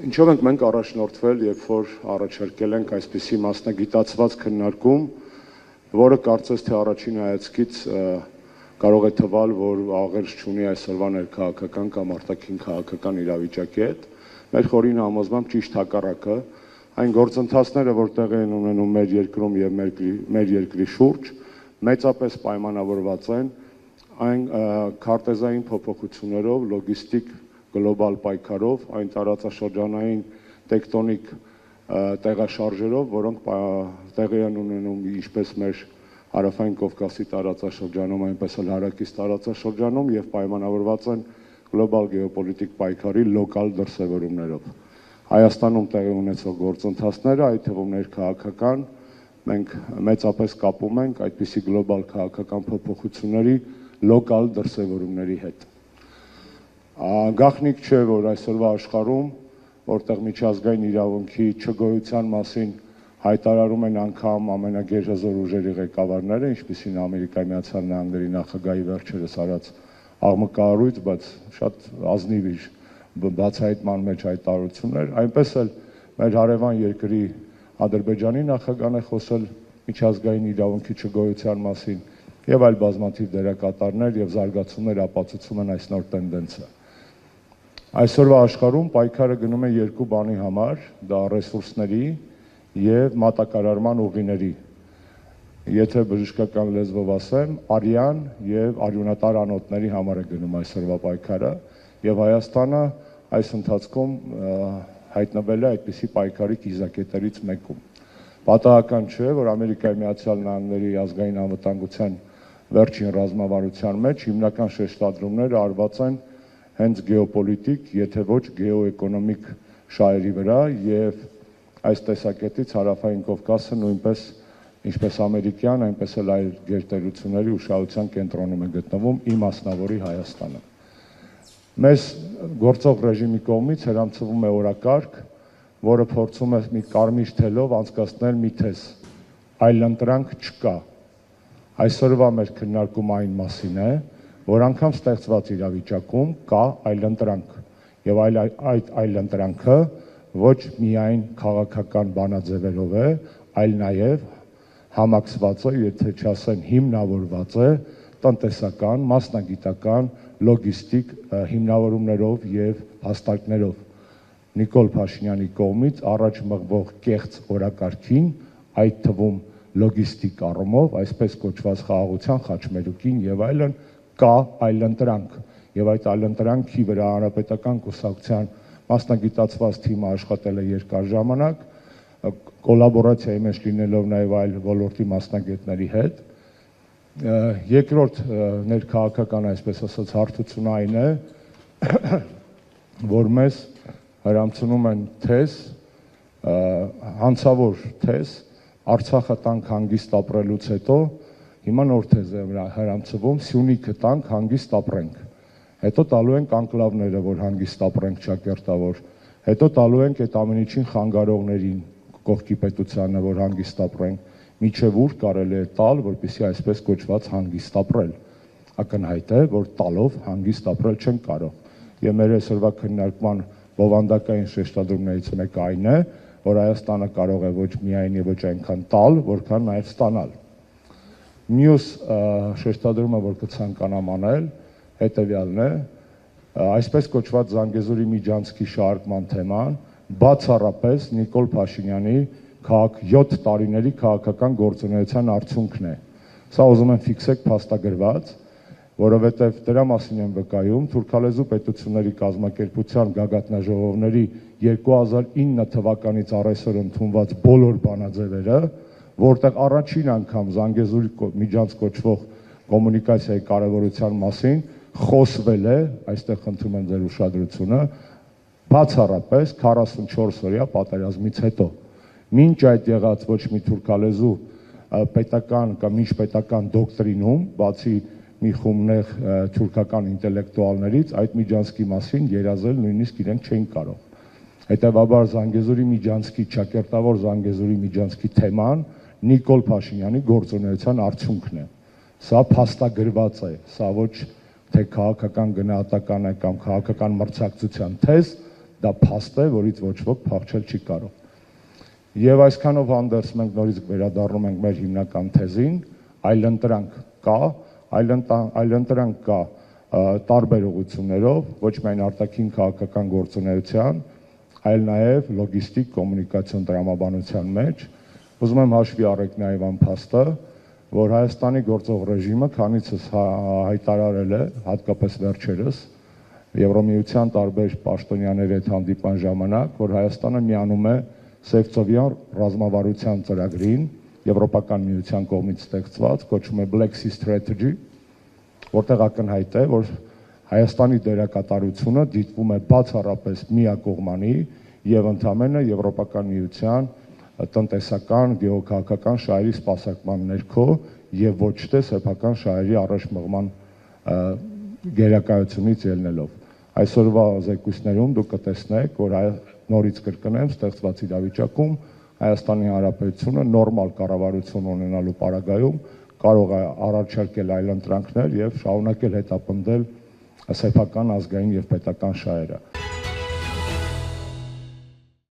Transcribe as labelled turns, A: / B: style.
A: Ինչով ենք մենք առաջնորդվել, երբ որ առաջարկել ենք այսպիսի մասնագիտացված քննարկում, որը կարծես թե առաջին հայացքից կարող է թվալ, որ աղերս չունի այսօրվա ներքաղաքական կամ արտաքին քաղաքական իրավիճակի հետ, մեր խորին համոզմամբ ճիշտ հակառակը, այն գործընթացները, որ տեղի են ունենում մեր երկրում եւ մեր երկրի շուրջ, մեծապես պայմանավորված են այն քարտեզային փոփոխություններով, լոգիստիկ գլոբալ պայքարով, այն տարածաշրջանային տեկտոնիկ տեղաշարժերով, որոնք տեղի են ունենում ինչպես մեր Հարավային Կովկասի տարածաշրջանում, այնպես էլ հարակից տարածաշրջանում եւ պայմանավորված են գլոբալ գեոպոլիտիկ պայքարի լոկալ դրսևորումներով։ Հայաստանում տեղի ունեցող գործընթացները, այդ թվում ներքաղաքական, մենք մեծապես կապում ենք այդպիսի գլոբալ քաղաքական փոփոխությունների լոկալ դրսևորումների հետ։ Գաղտնիք չէ, որ այսօրվա աշխարհում, որտեղ միջազգային իրավունքի չգոյության մասին հայտարարում են անգամ ամենագերհզոր ուժերի ղեկավարները, ինչպիսին Ամերիկայի Միացյալ Նահանգների նախագահի վերջերս արած աղմկահարույց, բայց շատ ազնիվ իր բացահայտման մեջ հայտարարություններ, այնպես էլ մեր հարևան երկրի Ադրբեջանի նախագահն է խոսել միջազգային իրավունքի չգոյության մասին եւ այլ բազմաթիվ դերակատարներ եւ զարգացումներ ապացուցում են այս նոր տենդենսը։ Այսօրվա աշխարհում պայքարը գնում է երկու բանի համար, դա ռեսուրսների եւ մատակարարման ուղիների։ Եթե բժշկական լեզվով ասեմ, արյան եւ արյունատար անոթների համար է գնում այսօրվա պայքարը եւ Հայաստանը այս ընթացքում հայտնվել է այդպիսի պայքարի կիզակետերից մեկում։ Պատահական չէ, որ Ամերիկայի Միացյալ Նահանգների ազգային անվտանգության վերջին ռազմավարության մեջ հիմնական շեշտադրումները արված են հենց գեոպոլիտիկ, եթե ոչ գեոէկոնոմիկ շահերի վրա եւ այս տեսակետից Հարավային Կովկասը նույնպես ինչպես ամերիկյան, այնպես էլ այլ գերտերությունների ուշադրության կենտրոնում է գտնվում ի մասնավորի Հայաստանը։ Մեզ գործող ռեժիմի կողմից հրամցվում է օրակարգ, որը փորձում է մի կարմիր թելով անցկացնել մի թեզ. այլընտրանք չկա։ Այսօրվա մեր քննարկումը այն մասին է, որ անգամ ստեղծված իրավիճակում կա այլընտրանք եւ այդ այլընտրանքը ոչ միայն քաղաքական բանաձևերով է, այլ նաեւ համակցված է, եթե չասեմ հիմնավորված է տնտեսական, մասնագիտական, լոգիստիկ հիմնավորումներով եւ հաստատներով։ Նիկոլ Փաշինյանի կողմից առաջ մղվող կեղծ օրակարգին, այդ թվում լոգիստիկ առումով, այսպես կոչված խաղաղության խաչմերուկին եւ այլն, կա այլընտրանք եւ այդ այլընտրանքի վրա հանրապետական կուսակցության մասնագիտացված թիմը աշխատել է երկար ժամանակ, կոլաբորացիայի մեջ լինելով նաեւ այլ ոլորտի մասնագետների հետ։ Երկրորդ ներքաղաքական, այսպես ասած, հարթությունը այն է, որ մեզ հրամցնում են թեզ, հանցավոր թեզ, Արցախը տանք հանգիստ ապրելուց հետո, հիմա նոր թեզ է հրամցվում, Սյունիքը տանք հանգիստ ապրենք։ Հետո տալու ենք անկլավները, որ հանգիստ ապրենք ճակերտավոր, հետո տալու ենք այդ ամեն ինչին խանգարողներին, կողքի պետությանը, որ հանգիստ ապրենք, միջև ուր կարելի է տալ, որպեսզի այսպես կոչված հանգիստ ապրել։ Ակնհայտ է, որ տալով հանգիստ ապրել չեն կարող։ Եվ մեր այսօրվա քննարկման բովանդակային շեշտադրումներից մեկը այն է, որ Հայաստանը կարող է ոչ միայն եւ ոչ այնքան տալ, որքան նաեւ ստանալ։ Մյուս շեշտադրումը, որ կցանկանամ անել, հետեւյալն է, այսպես կոչված Զանգեզուրի միջանցքի շարժման թեման բացառապես Նիկոլ Փաշինյանի 7 տարիների քաղաքական գործունեության արդյունքն է։ Սա ուզում եմ ֆիքսեք փաստագրված, որովհետև դրա մասին եմ վկայում Թուրքալեզու պետությունների կազմակերպության գագաթնաժողովների 2009 թվականից առայսօր ընդունված բոլոր բանաձևերը, որտեղ առաջին անգամ Զանգեզուրի միջանց կոչվող կոմունիկացիայի կարևորության մասին խոսվել է, այստեղ խնդրում եմ ձեր ուշադրությունը, բացառապես 44-օրյա պատերազմից հետո։ Մինչ այդ եղած ոչ մի թուրքալեզու պետական կամ միջպետական դոկտրինում, բացի մի խումբ թուրքական ինտելեկտուալներից, այդ միջանցքի մասին երազել նույնիսկ իրենք չէին կարող։ Հետևաբար Զանգեզուրի միջանցքի, ճակերտավոր Զանգեզուրի միջանցքի թեման Նիկոլ Փաշինյանի գործունեության արդյունքն է։ Սա փաստագրված է, սա ոչ թե քաղաքական գնահատական է կամ քաղաքական մրցակցության թեզ, դա փաստ է, որից ոչ ոք փախչել չի կարող։ Եվ այսքանով հանդերձ մենք նորից վերադառնում ենք մեր հիմնական թեզին, այլընտրանք կա, այլընտրանք կա տարբեր ուղղություններով, ոչ միայն արտաքին քաղաքական գործունեության, այլ նաև լոգիստիկ կոմունիկացիոն տրամաբանության մեջ։ Ուզում եմ հաշվի առեք նաև այն փաստը, որ Հայաստանի գործող ռեժիմը քանիցս հայտարարել է, հատկապես վերջերս, Եվրոմիության տարբեր պաշտոնյաների հետ հանդիպման ժամանակ, որ Հայաստանը միանում է Սևծովյան ռազմավարության ծրագրին, Եվրոպական միության կողմից ստեղծված, կոչվում է Black Sea Strategy, որտեղ ակնհայտ է, որ Հայաստանի դերակատարությունը դիտվում է բացառապես միակողմանի եւ ընդամենը Եվրոպական միության տնտեսական, գեոքաղաքական շահերի սպասարկման ներքո եւ ոչ թե սեփական շահերի առաջմղման գերակայությունից ելնելով։ Այսօրվա զեկույցներում դուք կտեսնեք, որ նորից կրկնեմ, ստեղծված իրավիճակում Հայաստանի Հանրապետությունը նորմալ կառավարություն ունենալու պարագայում կարող է առաջարկել այլընտրանքներ եւ շարունակել հետապնդել սեփական ազգային եւ պետական շահերը։